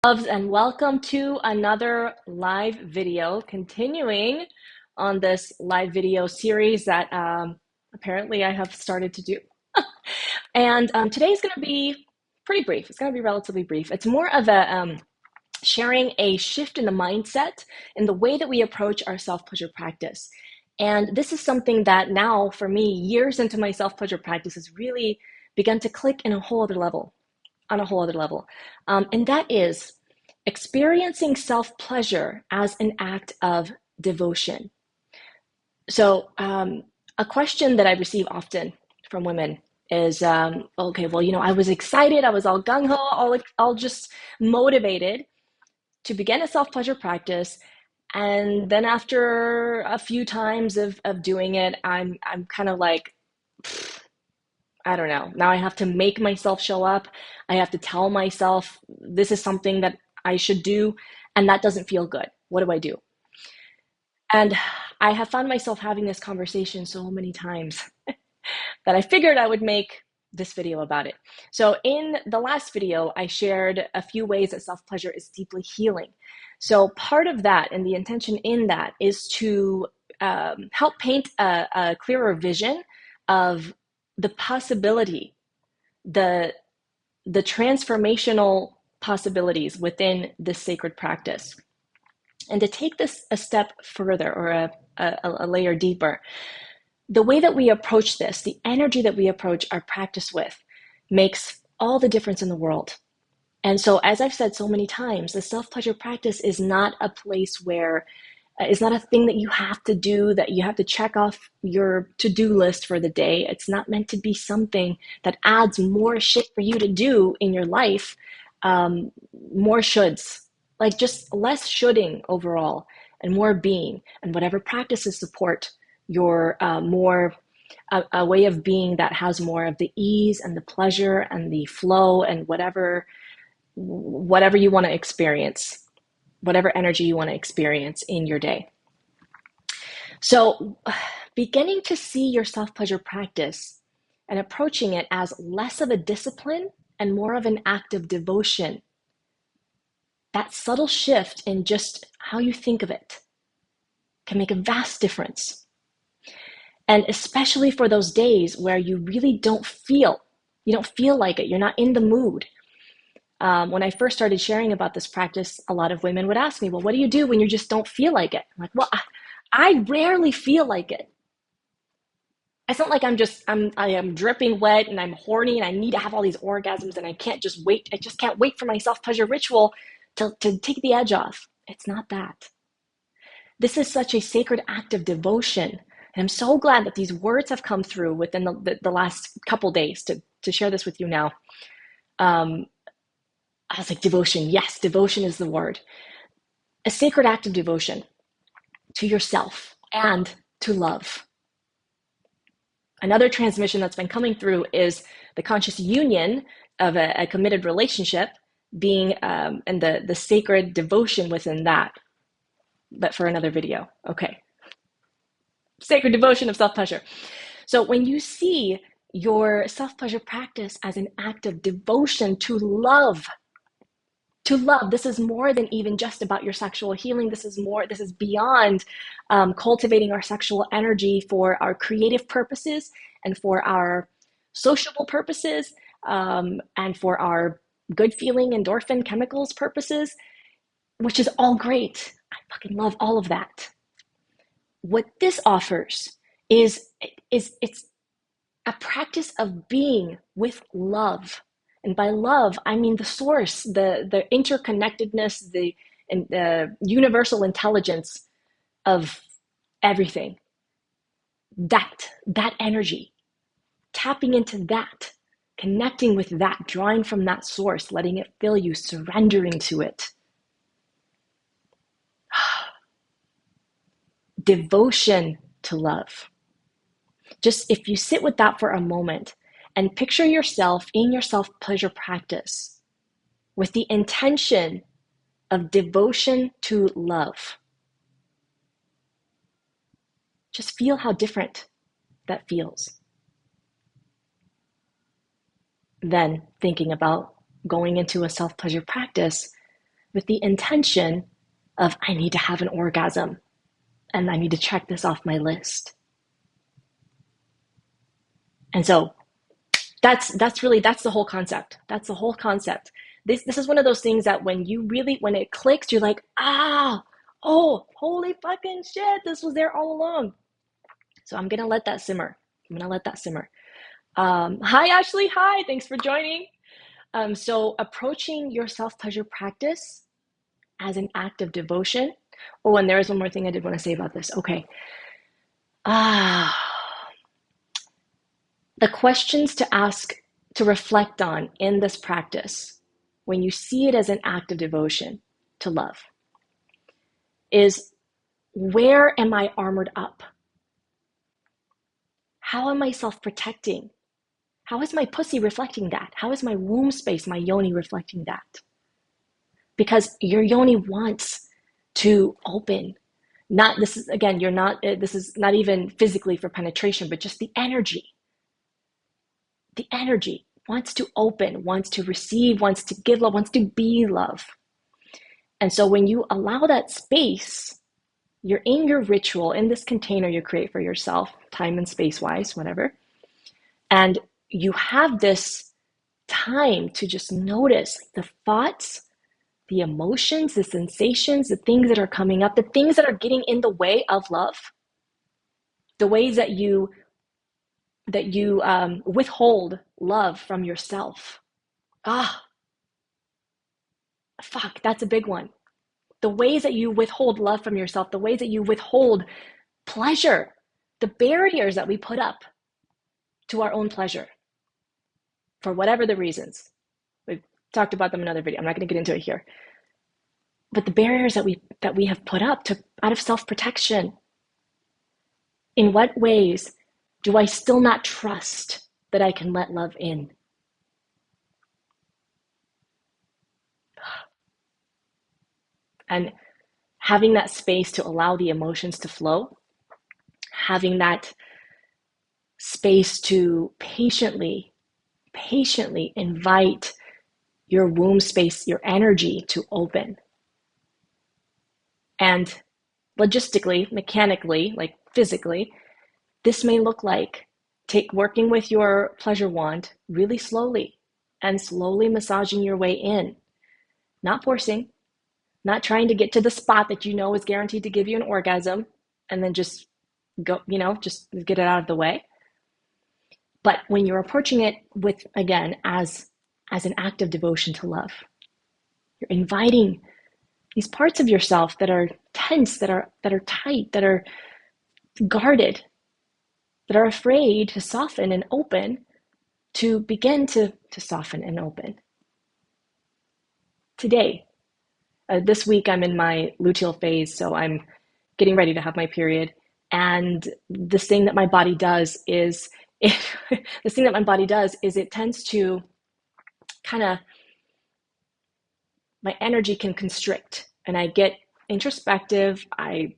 Loves, and welcome to another live video, continuing on this live video series that apparently I have started to do. And today is going to be pretty brief. It's going to be relatively brief. It's more of a sharing a shift in the mindset in the way that we approach our self-pleasure practice. And this is something that now, for me, years into my self-pleasure practice, has really begun to click in a whole other level, on a whole other level. And that is experiencing self-pleasure as an act of devotion. So a question that I receive often from women is, okay, well, I was excited, I was all gung-ho, all just motivated to begin a self-pleasure practice. And then after a few times of doing it, I'm kind of like, I don't know. Now I have to make myself show up. I have to tell myself this is something that I should do, and that doesn't feel good. What do I do? And I have found myself having this conversation so many times that I figured I would make this video about it. So in the last video, I shared a few ways that self-pleasure is deeply healing. So part of that and the intention in that is to help paint a clearer vision of the possibility, the transformational possibilities within this sacred practice. And to take this a step further, or a layer deeper, the way that we approach this, the energy that we approach our practice with, makes all the difference in the world. And so, as I've said so many times, the self-pleasure practice is not a place where it's not a thing that you have to do, that you have to check off your to-do list for the day. It's not meant to be something that adds more shit for you to do in your life, more shoulds, like just less shoulding overall and more being, and whatever practices support your more a way of being that has more of the ease and the pleasure and the flow and whatever you want to experience, whatever energy you want to experience in your day. So beginning to see your self-pleasure practice and approaching it as less of a discipline and more of an act of devotion, that subtle shift in just how you think of it can make a vast difference. And especially for those days where you really don't feel like it, you're not in the mood. When I first started sharing about this practice, a lot of women would ask me, well, what do you do when you just don't feel like it? I'm like, well, I rarely feel like it. It's not like I am dripping wet and I'm horny and I need to have all these orgasms and I just can't wait for my self-pleasure ritual to take the edge off. It's not that. This is such a sacred act of devotion. And I'm so glad that these words have come through within the last couple days to share this with you now. I was like, devotion. Yes, devotion is the word. A sacred act of devotion to yourself and to love. Another transmission that's been coming through is the conscious union of a committed relationship being, and the sacred devotion within that. But for another video. Okay. Sacred devotion of self-pleasure. So when you see your self-pleasure practice as an act of devotion to love, this is more than even just about your sexual healing. This is beyond cultivating our sexual energy for our creative purposes and for our sociable purposes, and for our good feeling endorphin chemicals purposes, which is all great. I fucking love all of that. What this offers is it's a practice of being with love. And by love, I mean the source, the interconnectedness, the universal intelligence of everything. That energy, tapping into that, connecting with that, drawing from that source, letting it fill you, surrendering to it. Devotion to love. Just if you sit with that for a moment and picture yourself in your self-pleasure practice with the intention of devotion to love, just feel how different that feels. Then thinking about going into a self-pleasure practice with the intention of, I need to have an orgasm and I need to check this off my list. And so that's the whole concept. That's the whole concept. This is one of those things that when it clicks, you're like, oh, holy fucking shit, this was there all along. So I'm gonna let that simmer. Hi Ashley, hi, thanks for joining. So approaching your self-pleasure practice as an act of devotion. Oh, and there is one more thing I did want to say about this. Okay. The questions to ask, to reflect on in this practice, when you see it as an act of devotion to love, is, where am I armored up? How am I self-protecting? How is my pussy reflecting that? How is my womb space, my yoni, reflecting that? Because your yoni wants to open. This is not even physically for penetration, but just the energy. The energy wants to open, wants to receive, wants to give love, wants to be love. And so when you allow that space, you're in your ritual, in this container you create for yourself, time and space wise, whatever. And you have this time to just notice the thoughts, the emotions, the sensations, the things that are coming up, the things that are getting in the way of love, the ways that you withhold love from yourself. Fuck, that's a big one. The ways that you withhold love from yourself, the ways that you withhold pleasure, the barriers that we put up to our own pleasure, for whatever the reasons. We've talked about them in another video. I'm not going to get into it here. But the barriers that we have put up out of self-protection. In what ways do I still not trust that I can let love in? And having that space to allow the emotions to flow, having that space to patiently invite your womb space, your energy to open. And logistically, mechanically, like physically, this may look like working with your pleasure wand really slowly and slowly massaging your way in, not forcing, not trying to get to the spot that you know is guaranteed to give you an orgasm and then just go, just get it out of the way. But when you're approaching it with, again, as an act of devotion to love, you're inviting these parts of yourself that are tense, that are tight, that are guarded, that are afraid to soften and open, to begin to soften and open. Today, this week I'm in my luteal phase, so I'm getting ready to have my period. And this thing that my body does is, it tends to kind of, my energy can constrict and I get introspective. I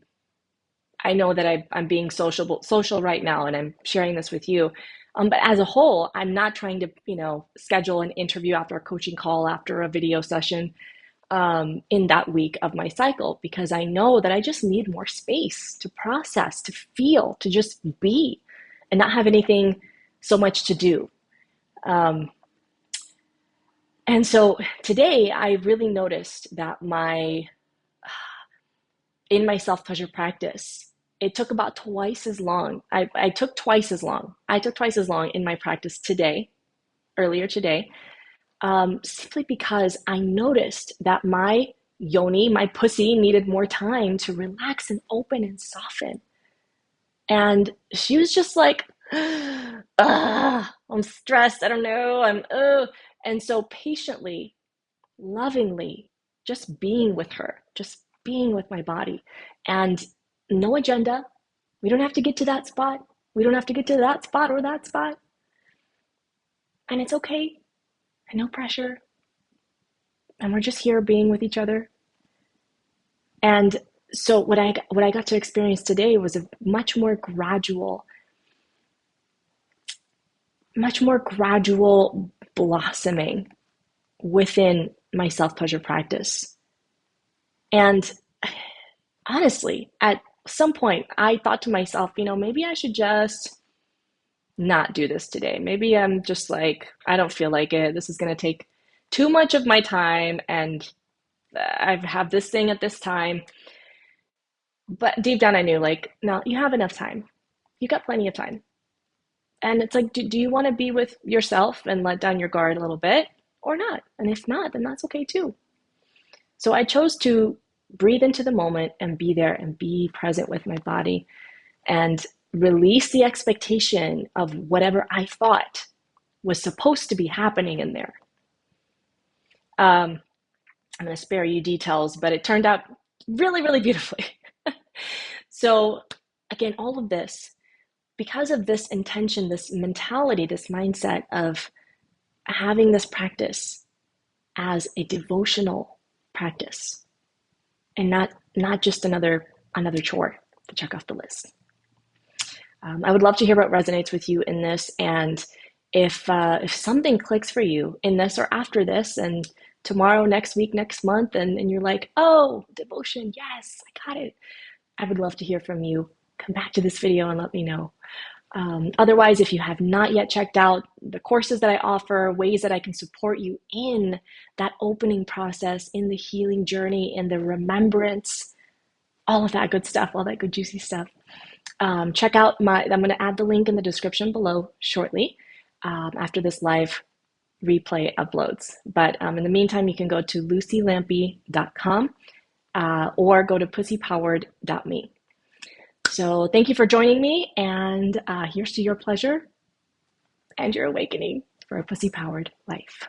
know that I'm being social right now, and I'm sharing this with you. But as a whole, I'm not trying to, schedule an interview after a coaching call, after a video session, in that week of my cycle, because I know that I just need more space to process, to feel, to just be, and not have anything so much to do. And so today I really noticed that in my self-pleasure practice, it took about twice as long. I took twice as long in my practice earlier today, simply because I noticed that my yoni, my pussy, needed more time to relax and open and soften. And she was just like, I'm stressed, I don't know, And so patiently, lovingly, just being with her, just being with my body, and no agenda. We don't have to get to that spot. We don't have to get to that spot or that spot. And it's okay. And no pressure. And we're just here being with each other. And so what I got to experience today was a much more gradual blossoming within my self-pleasure practice. And honestly, at some point, I thought to myself, maybe I should just not do this today. Maybe I'm just like, I don't feel like it. This is going to take too much of my time, and I have this thing at this time. But deep down, I knew, like, no, you have enough time. You got plenty of time. And it's like, do you want to be with yourself and let down your guard a little bit or not? And if not, then that's okay too. So I chose to breathe into the moment and be there and be present with my body and release the expectation of whatever I thought was supposed to be happening in there. I'm going to spare you details, but it turned out really, really beautifully. So, again, all of this, because of this intention, this mentality, this mindset of having this practice as a devotional practice and not just another chore to check off the list. I would love to hear what resonates with you in this, and if something clicks for you in this or after this, and tomorrow, next week, next month, and you're like, oh, devotion, yes, I got it. I would love to hear from you. Come back to this video and let me know. Otherwise, if you have not yet checked out the courses that I offer, ways that I can support you in that opening process, in the healing journey, in the remembrance, all of that good stuff, all that good juicy stuff, check out I'm going to add the link in the description below shortly after this live replay uploads. But in the meantime, you can go to lucylampy.com or go to pussypowered.me. So thank you for joining me, and here's to your pleasure and your awakening for a pussy-powered life.